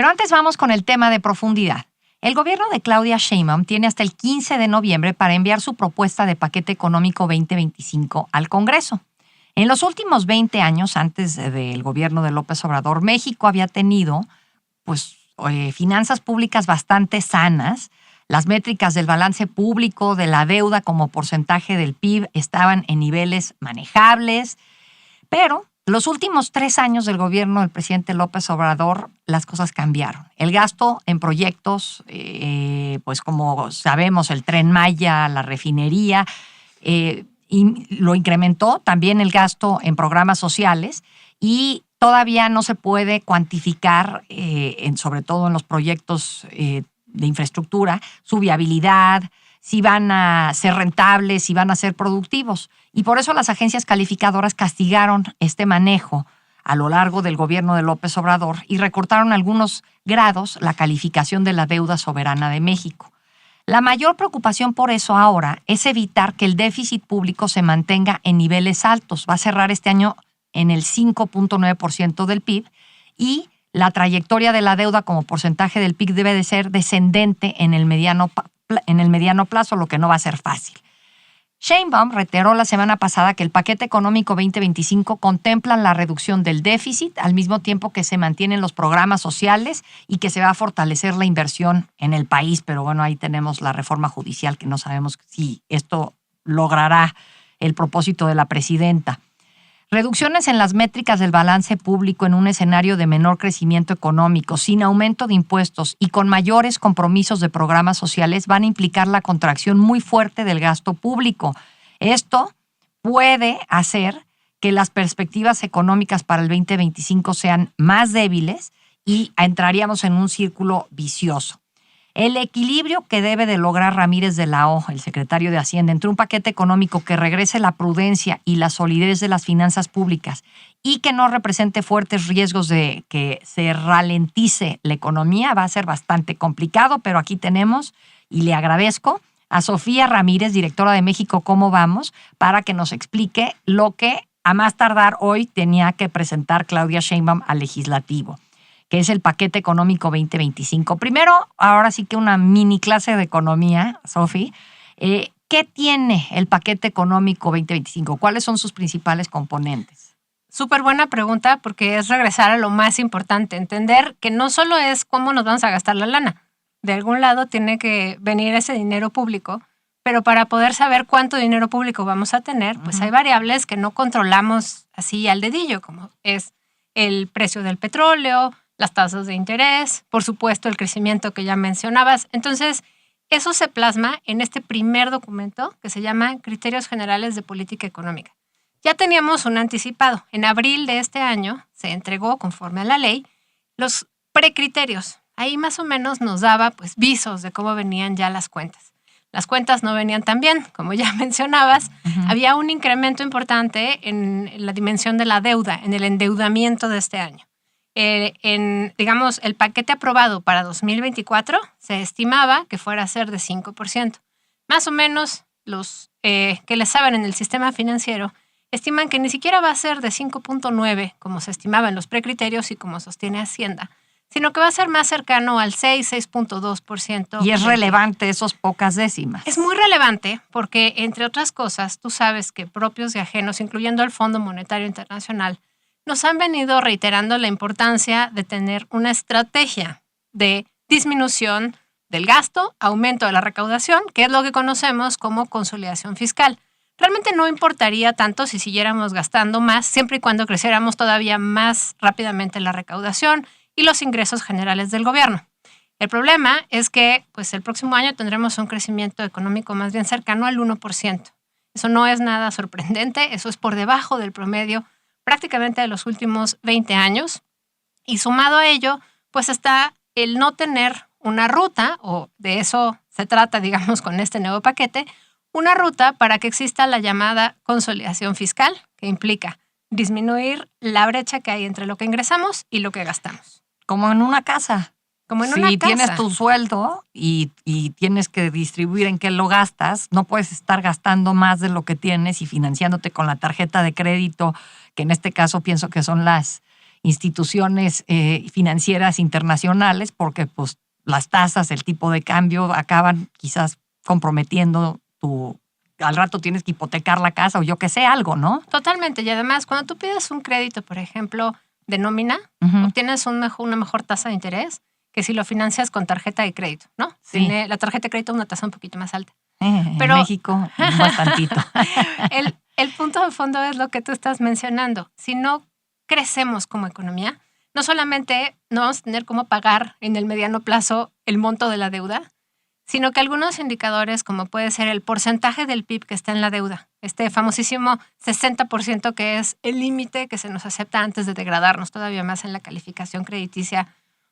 Pero antes vamos con el tema de profundidad. El gobierno de Claudia Sheinbaum tiene hasta el 15 de noviembre para enviar su propuesta de paquete económico 2025 al Congreso. En los últimos 20 años, antes del gobierno de López Obrador, México había tenido finanzas públicas bastante sanas. Las métricas del balance público, de la deuda como porcentaje del PIB estaban en niveles manejables, pero los últimos 3 años del gobierno del presidente López Obrador, las cosas cambiaron. El gasto en proyectos, pues como sabemos, el Tren Maya, la refinería, y lo incrementó también el gasto en programas sociales y todavía no se puede cuantificar, sobre todo en los proyectos de infraestructura, su viabilidad, si van a ser rentables, si van a ser productivos. Y por eso las agencias calificadoras castigaron este manejo a lo largo del gobierno de López Obrador y recortaron algunos grados la calificación de la deuda soberana de México. La mayor preocupación por eso ahora es evitar que el déficit público se mantenga en niveles altos. Va a cerrar este año en el 5.9% del PIB y la trayectoria de la deuda como porcentaje del PIB debe de ser descendente en el mediano plazo, lo que no va a ser fácil. Sheinbaum reiteró la semana pasada que el paquete económico 2025 contempla la reducción del déficit al mismo tiempo que se mantienen los programas sociales y que se va a fortalecer la inversión en el país. Pero bueno, ahí tenemos la reforma judicial que no sabemos si esto logrará el propósito de la presidenta. Reducciones en las métricas del balance público en un escenario de menor crecimiento económico, sin aumento de impuestos y con mayores compromisos de programas sociales van a implicar la contracción muy fuerte del gasto público. Esto puede hacer que las perspectivas económicas para el 2025 sean más débiles y entraríamos en un círculo vicioso. El equilibrio que debe de lograr Ramírez de la O, el secretario de Hacienda, entre un paquete económico que regrese la prudencia y la solidez de las finanzas públicas y que no represente fuertes riesgos de que se ralentice la economía va a ser bastante complicado, pero aquí tenemos, y le agradezco a Sofía Ramírez, directora de México ¿Cómo vamos?, para que nos explique lo que a más tardar hoy tenía que presentar Claudia Sheinbaum al legislativo, que es el paquete económico 2025. Primero, ahora sí que una mini clase de economía, Sofi. ¿Qué tiene el paquete económico 2025? ¿Cuáles son sus principales componentes? Súper buena pregunta porque es regresar a lo más importante, entender que no solo es cómo nos vamos a gastar la lana. De algún lado tiene que venir ese dinero público, pero para poder saber cuánto dinero público vamos a tener, pues hay variables que no controlamos así al dedillo, como es el precio del petróleo, las tasas de interés, por supuesto el crecimiento que ya mencionabas. Entonces, eso se plasma en este primer documento que se llama Criterios Generales de Política Económica. Ya teníamos un anticipado. En abril de este año se entregó, conforme a la ley, los precriterios. Ahí más o menos nos daba pues visos de cómo venían ya las cuentas. Las cuentas no venían tan bien, como ya mencionabas. Había un incremento importante en la dimensión de la deuda, en el endeudamiento de este año. Digamos, el paquete aprobado para 2024 se estimaba que fuera a ser de 5%. Más o menos los que le saben en el sistema financiero estiman que ni siquiera va a ser de 5.9 como se estimaba en los precriterios y como sostiene Hacienda, sino que va a ser más cercano al 6.2%. Y es relevante esos pocas décimas. Es muy relevante porque, entre otras cosas, tú sabes que propios y ajenos, incluyendo el Fondo Monetario Internacional, nos han venido reiterando la importancia de tener una estrategia de disminución del gasto, aumento de la recaudación, que es lo que conocemos como consolidación fiscal. Realmente no importaría tanto si siguiéramos gastando más, siempre y cuando creciéramos todavía más rápidamente la recaudación y los ingresos generales del gobierno. El problema es que pues, el próximo año tendremos un crecimiento económico más bien cercano al 1%. Eso no es nada sorprendente, eso es por debajo del promedio prácticamente de los últimos 20 años. Y sumado a ello, pues está el no tener una ruta, o de eso se trata, digamos, con este nuevo paquete, una ruta para que exista la llamada consolidación fiscal, que implica disminuir la brecha que hay entre lo que ingresamos y lo que gastamos. Como en una casa. Como en una casa. Si tienes tu sueldo y tienes que distribuir en qué lo gastas, no puedes estar gastando más de lo que tienes y financiándote con la tarjeta de crédito, que en este caso pienso que son las instituciones financieras internacionales, porque pues las tasas, el tipo de cambio acaban quizás comprometiendo al rato tienes que hipotecar la casa o yo que sé, algo, ¿no? Totalmente. Y además, cuando tú pides un crédito, por ejemplo, de nómina, obtienes una mejor tasa de interés que si lo financias con tarjeta de crédito, ¿no? Sí. Tiene la tarjeta de crédito una tasa un poquito más alta. Pero en México, bastantito. El punto de fondo es lo que tú estás mencionando. Si no crecemos como economía, no solamente no vamos a tener cómo pagar en el mediano plazo el monto de la deuda, sino que algunos indicadores, como puede ser el porcentaje del PIB que está en la deuda, este famosísimo 60% que es el límite que se nos acepta antes de degradarnos todavía más en la calificación crediticia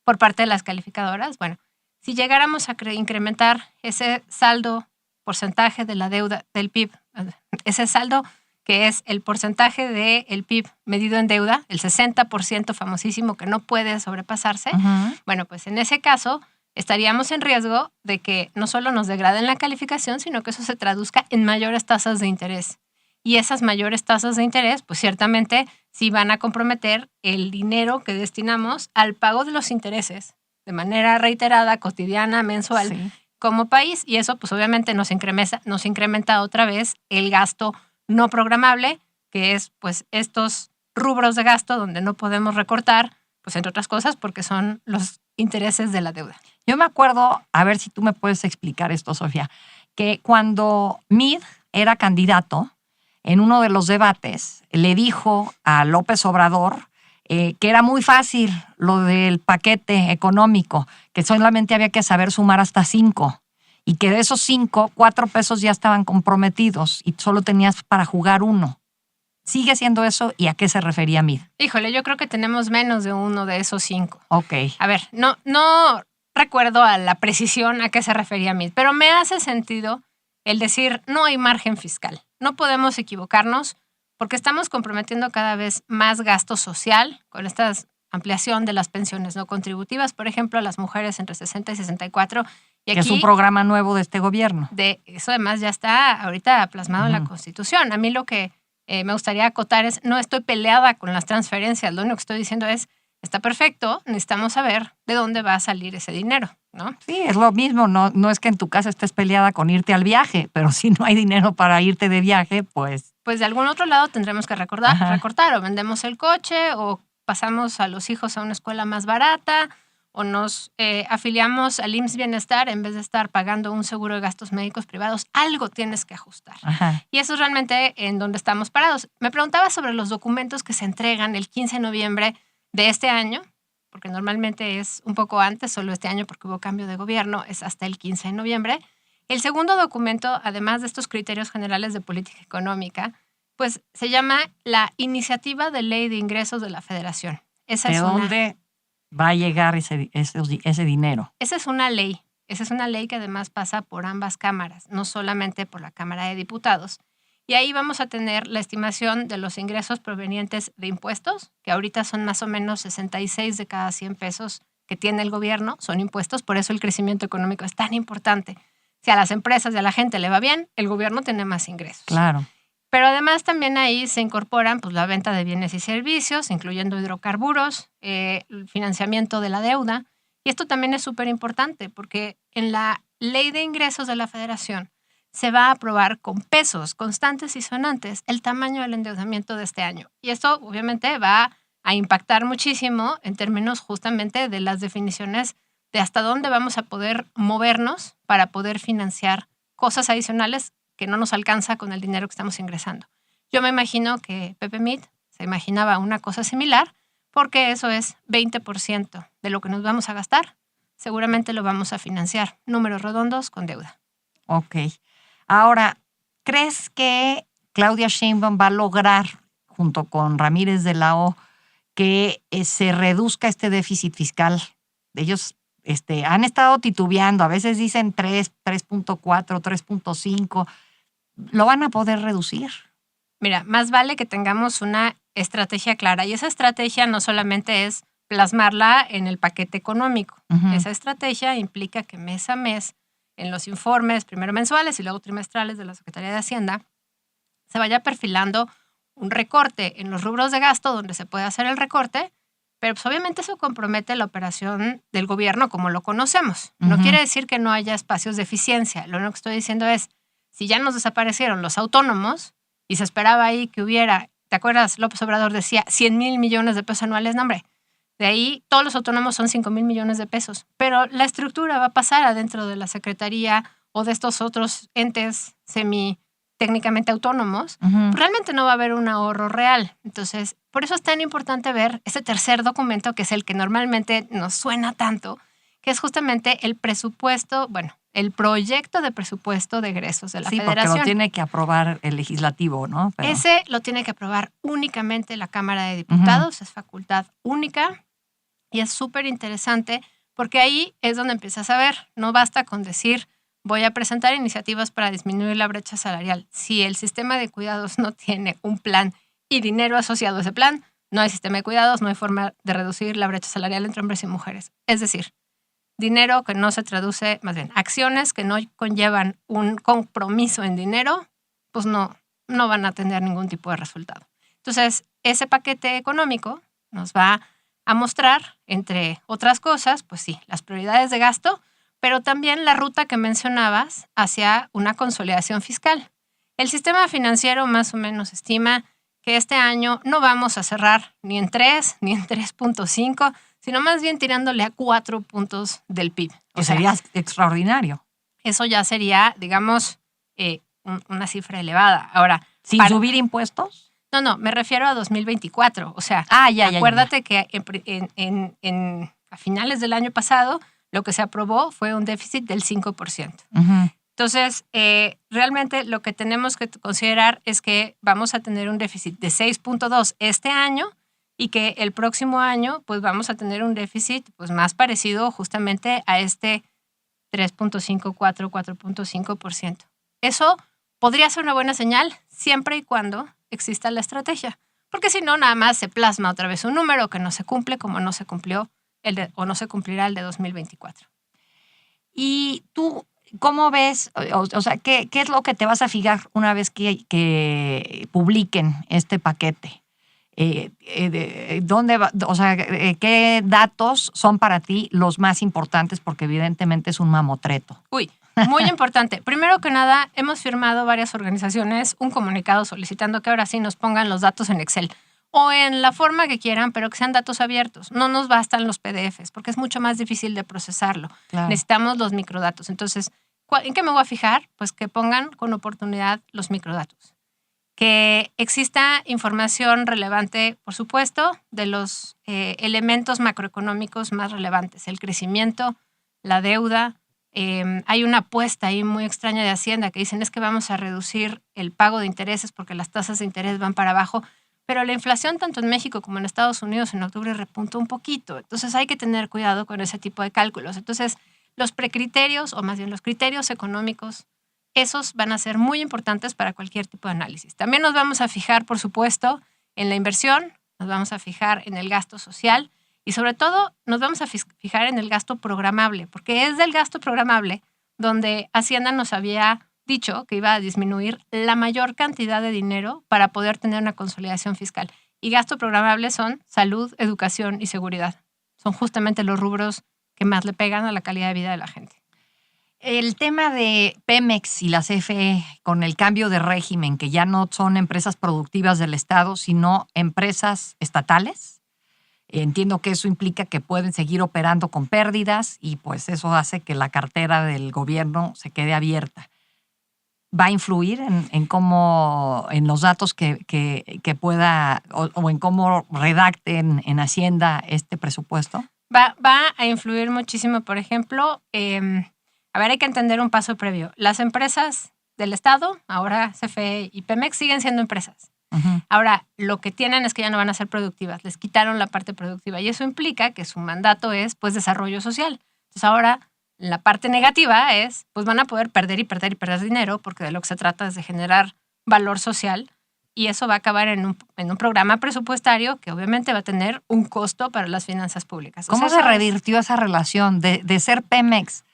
por parte de las calificadoras. Bueno, si llegáramos a incrementar ese saldo, porcentaje de la deuda del PIB, ese saldo que es el porcentaje del PIB medido en deuda, el 60% famosísimo que no puede sobrepasarse, bueno, pues en ese caso estaríamos en riesgo de que no solo nos degraden la calificación, sino que eso se traduzca en mayores tasas de interés. Y esas mayores tasas de interés, pues ciertamente sí van a comprometer el dinero que destinamos al pago de los intereses de manera reiterada, cotidiana, mensual, sí, como país. Y eso, pues obviamente nos incrementa otra vez el gasto no programable, que es pues estos rubros de gasto donde no podemos recortar, pues entre otras cosas, porque son los intereses de la deuda. Yo me acuerdo, a ver si tú me puedes explicar esto, Sofía, que cuando Meade era candidato, en uno de los debates, le dijo a López Obrador que era muy fácil lo del paquete económico, que solamente había que saber sumar hasta 5 y que de esos 5, 4 pesos ya estaban comprometidos y solo tenías para jugar 1. ¿Sigue siendo eso y a qué se refería Meade? Híjole, yo creo que tenemos menos de uno de esos 5. Ok. A ver, no recuerdo a la precisión a qué se refería Meade, pero me hace sentido el decir no hay margen fiscal. No podemos equivocarnos porque estamos comprometiendo cada vez más gasto social con esta ampliación de las pensiones no contributivas, por ejemplo, a las mujeres entre 60 y 64. Y aquí, que es un programa nuevo de este gobierno. De eso además ya está ahorita plasmado en la Constitución. A mí lo que me gustaría acotar es, no estoy peleada con las transferencias, lo único que estoy diciendo es, está perfecto, necesitamos saber de dónde va a salir ese dinero, ¿no? Sí, es lo mismo, no es que en tu casa estés peleada con irte al viaje, pero si no hay dinero para irte de viaje, pues... Pues de algún otro lado tendremos que recortar, o vendemos el coche, o pasamos a los hijos a una escuela más barata, o nos afiliamos al IMSS Bienestar en vez de estar pagando un seguro de gastos médicos privados. Algo tienes que ajustar. Ajá. Y eso es realmente en donde estamos parados. Me preguntaba sobre los documentos que se entregan el 15 de noviembre de este año, porque normalmente es un poco antes, solo este año porque hubo cambio de gobierno, es hasta el 15 de noviembre. El segundo documento, además de estos criterios generales de política económica, pues se llama la Iniciativa de Ley de Ingresos de la Federación. ¿De dónde va a llegar ese dinero? Esa es una ley. Esa es una ley que además pasa por ambas cámaras, no solamente por la Cámara de Diputados. Y ahí vamos a tener la estimación de los ingresos provenientes de impuestos, que ahorita son más o menos 66 de cada 100 pesos que tiene el gobierno, son impuestos, por eso el crecimiento económico es tan importante. Si a las empresas y a la gente le va bien, el gobierno tiene más ingresos. Claro. Pero además también ahí se incorporan pues, la venta de bienes y servicios, incluyendo hidrocarburos, el financiamiento de la deuda. Y esto también es súper importante porque en la Ley de Ingresos de la Federación se va a aprobar con pesos constantes y sonantes el tamaño del endeudamiento de este año. Y esto obviamente va a impactar muchísimo en términos justamente de las definiciones de hasta dónde vamos a poder movernos para poder financiar cosas adicionales que no nos alcanza con el dinero que estamos ingresando. Yo me imagino que Pepe Meade se imaginaba una cosa similar porque eso es 20% de lo que nos vamos a gastar. Seguramente lo vamos a financiar, números redondos, con deuda. Ok. Ahora, ¿crees que Claudia Sheinbaum va a lograr, junto con Ramírez de la O, que se reduzca este déficit fiscal? Ellos han estado titubeando, a veces dicen 3, 3.4, 3.5. ¿Lo van a poder reducir? Mira, más vale que tengamos una estrategia clara. Y esa estrategia no solamente es plasmarla en el paquete económico. Uh-huh. Esa estrategia implica que mes a mes, en los informes, primero mensuales y luego trimestrales de la Secretaría de Hacienda, se vaya perfilando un recorte en los rubros de gasto donde se puede hacer el recorte Pero pues obviamente eso compromete la operación del gobierno como lo conocemos. No quiere decir que no haya espacios de eficiencia. Lo único que estoy diciendo es, si ya nos desaparecieron los autónomos y se esperaba ahí que hubiera, ¿te acuerdas? López Obrador decía 100,000 millones de pesos anuales. No, hombre, de ahí todos los autónomos son 5,000 millones de pesos. Pero la estructura va a pasar adentro de la Secretaría o de estos otros entes técnicamente autónomos, realmente no va a haber un ahorro real. Entonces, por eso es tan importante ver ese tercer documento, que es el que normalmente nos suena tanto, que es justamente el presupuesto, bueno, el proyecto de presupuesto de egresos de la Federación. Sí, porque lo tiene que aprobar el legislativo, ¿no? Pero ese lo tiene que aprobar únicamente la Cámara de Diputados, es facultad única, y es súper interesante porque ahí es donde empiezas a ver, no basta con decir voy a presentar iniciativas para disminuir la brecha salarial. Si el sistema de cuidados no tiene un plan y dinero asociado a ese plan, no hay sistema de cuidados, no hay forma de reducir la brecha salarial entre hombres y mujeres. Es decir, dinero que no se traduce, más bien, acciones que no conllevan un compromiso en dinero, pues no van a tener ningún tipo de resultado. Entonces, ese paquete económico nos va a mostrar, entre otras cosas, pues sí, las prioridades de gasto, pero también la ruta que mencionabas hacia una consolidación fiscal. El sistema financiero más o menos estima que este año no vamos a cerrar ni en 3, ni en 3.5, sino más bien tirándole a 4 puntos del PIB. Que sería extraordinario. Eso ya sería, digamos, una cifra elevada. Ahora, ¿sin subir impuestos? No, me refiero a 2024. O sea, acuérdate que a finales del año pasado lo que se aprobó fue un déficit del 5%. Entonces, realmente lo que tenemos que considerar es que vamos a tener un déficit de 6.2 este año y que el próximo año pues vamos a tener un déficit pues más parecido justamente a este 3.5, 4.5%. Eso podría ser una buena señal siempre y cuando exista la estrategia, porque si no, nada más se plasma otra vez un número que no se cumple como no se cumplió o no se cumplirá el de 2024. ¿Y tú cómo ves, o sea, qué es lo que te vas a fijar una vez que publiquen este paquete? ¿Dónde va, o sea, qué datos son para ti los más importantes? Porque evidentemente es un mamotreto. Uy, muy importante. Primero que nada, hemos firmado varias organizaciones un comunicado solicitando que ahora sí nos pongan los datos en Excel o en la forma que quieran, pero que sean datos abiertos. No nos bastan los PDFs porque es mucho más difícil de procesarlo. Claro. Necesitamos los microdatos. Entonces, ¿en qué me voy a fijar? Pues que pongan con oportunidad los microdatos. Que exista información relevante, por supuesto, de los elementos macroeconómicos más relevantes. El crecimiento, la deuda. Hay una apuesta ahí muy extraña de Hacienda que dicen es que vamos a reducir el pago de intereses porque las tasas de interés van para abajo. Pero la inflación tanto en México como en Estados Unidos en octubre repuntó un poquito. Entonces hay que tener cuidado con ese tipo de cálculos. Entonces los precriterios, o más bien los criterios económicos, esos van a ser muy importantes para cualquier tipo de análisis. También nos vamos a fijar, por supuesto, en la inversión, nos vamos a fijar en el gasto social y sobre todo nos vamos a fijar en el gasto programable, porque es del gasto programable donde Hacienda nos había dicho que iba a disminuir la mayor cantidad de dinero para poder tener una consolidación fiscal. Y gasto programable son salud, educación y seguridad. Son justamente los rubros que más le pegan a la calidad de vida de la gente. El tema de Pemex y la CFE con el cambio de régimen, que ya no son empresas productivas del Estado, sino empresas estatales. Entiendo que eso implica que pueden seguir operando con pérdidas y pues eso hace que la cartera del gobierno se quede abierta. ¿Va a influir en cómo, en los datos que pueda o en cómo redacten en Hacienda este presupuesto? Va a influir muchísimo. Por ejemplo, hay que entender un paso previo. Las empresas del Estado, ahora CFE y Pemex, siguen siendo empresas. Uh-huh. Ahora, lo que tienen es que ya no van a ser productivas. Les quitaron la parte productiva y eso implica que su mandato es pues desarrollo social. Entonces ahora la parte negativa es, pues van a poder perder dinero porque de lo que se trata es de generar valor social y eso va a acabar en un programa presupuestario que obviamente va a tener un costo para las finanzas públicas. ¿Cómo se revirtió esa relación de ser Pemex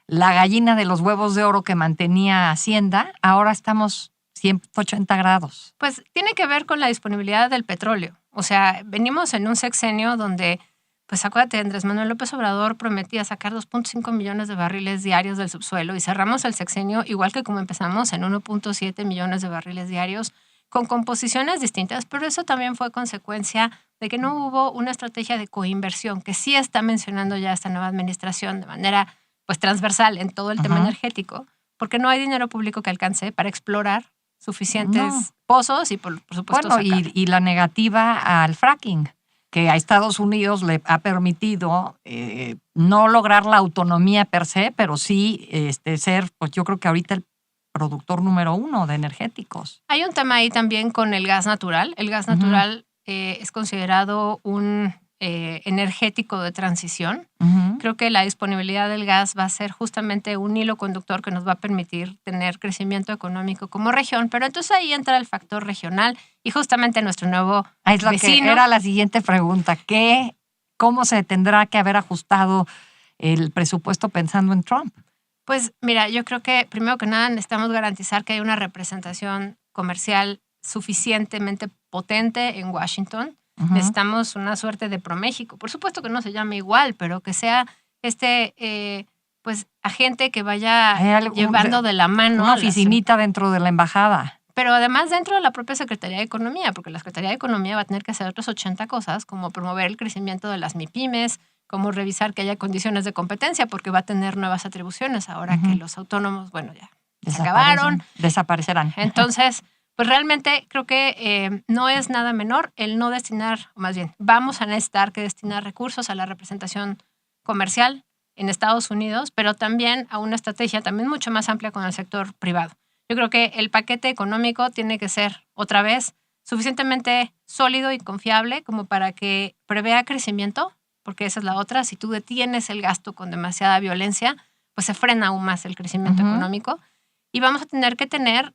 la gallina de los huevos de oro que mantenía Hacienda? Ahora estamos 180 grados. Pues tiene que ver con la disponibilidad del petróleo. O sea, venimos en un sexenio donde, pues acuérdate, Andrés Manuel López Obrador prometía sacar 2.5 millones de barriles diarios del subsuelo y cerramos el sexenio igual que como empezamos, en 1.7 millones de barriles diarios, con composiciones distintas, pero eso también fue consecuencia de que no hubo una estrategia de coinversión, que sí está mencionando ya esta nueva administración de manera pues transversal en todo el tema energético, porque no hay dinero público que alcance para explorar suficientes pozos y por supuesto bueno, sacar. y la negativa al fracking, que a Estados Unidos le ha permitido no lograr la autonomía per se, pero sí ser, pues yo creo que ahorita el productor número 1 de energéticos. Hay un tema ahí también con el gas natural. El gas natural es considerado un energético de transición. Creo que la disponibilidad del gas va a ser justamente un hilo conductor que nos va a permitir tener crecimiento económico como región, pero entonces ahí entra el factor regional y justamente nuestro nuevo Es lo vecino. que era la siguiente pregunta. ¿Cómo se tendrá que haber ajustado el presupuesto pensando en Trump? Pues mira, yo creo que primero que nada necesitamos garantizar que hay una representación comercial suficientemente potente en Washington. Necesitamos una suerte de ProMéxico. Por supuesto que no se llame igual, pero que sea pues agente que vaya llevando de la mano. Una oficinita dentro de la embajada. Pero además dentro de la propia Secretaría de Economía, porque la Secretaría de Economía va a tener que hacer otras 80 cosas, como promover el crecimiento de las MIPYMES, como revisar que haya condiciones de competencia, porque va a tener nuevas atribuciones ahora que los autónomos, bueno, ya se acabaron. Desaparecerán. Entonces, pues realmente creo que no es nada menor el no destinar, o más bien, vamos a necesitar que destinar recursos a la representación comercial en Estados Unidos, pero también a una estrategia también mucho más amplia con el sector privado. Yo creo que el paquete económico tiene que ser, otra vez, suficientemente sólido y confiable como para que prevea crecimiento, porque esa es la otra. Si tú detienes el gasto con demasiada violencia, pues se frena aún más el crecimiento económico. Y vamos a tener que tener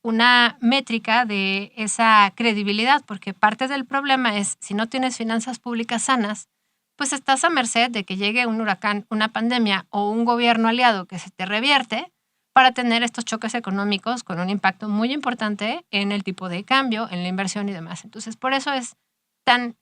una métrica de esa credibilidad, porque parte del problema es, si no tienes finanzas públicas sanas, pues estás a merced de que llegue un huracán, una pandemia o un gobierno aliado que se te revierte para tener estos choques económicos con un impacto muy importante en el tipo de cambio, en la inversión y demás. Entonces, por eso es tan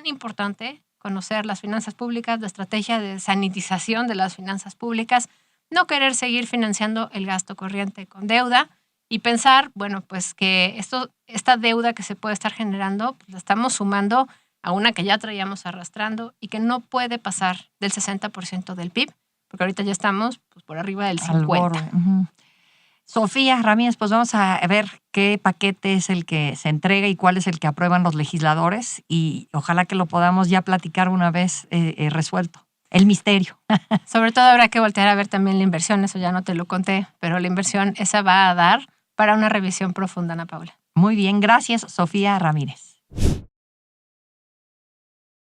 importante conocer las finanzas públicas, la estrategia de sanitización de las finanzas públicas, no querer seguir financiando el gasto corriente con deuda y pensar, bueno, pues que esta deuda que se puede estar generando, pues la estamos sumando a una que ya traíamos arrastrando y que no puede pasar del 60% del PIB, porque ahorita ya estamos pues, por arriba del 50%. Sofía Ramírez, pues vamos a ver qué paquete es el que se entrega y cuál es el que aprueban los legisladores y ojalá que lo podamos ya platicar una vez resuelto. El misterio. Sobre todo habrá que voltear a ver también la inversión, eso ya no te lo conté, pero la inversión esa va a dar para una revisión profunda, Ana Paula. Muy bien, gracias, Sofía Ramírez.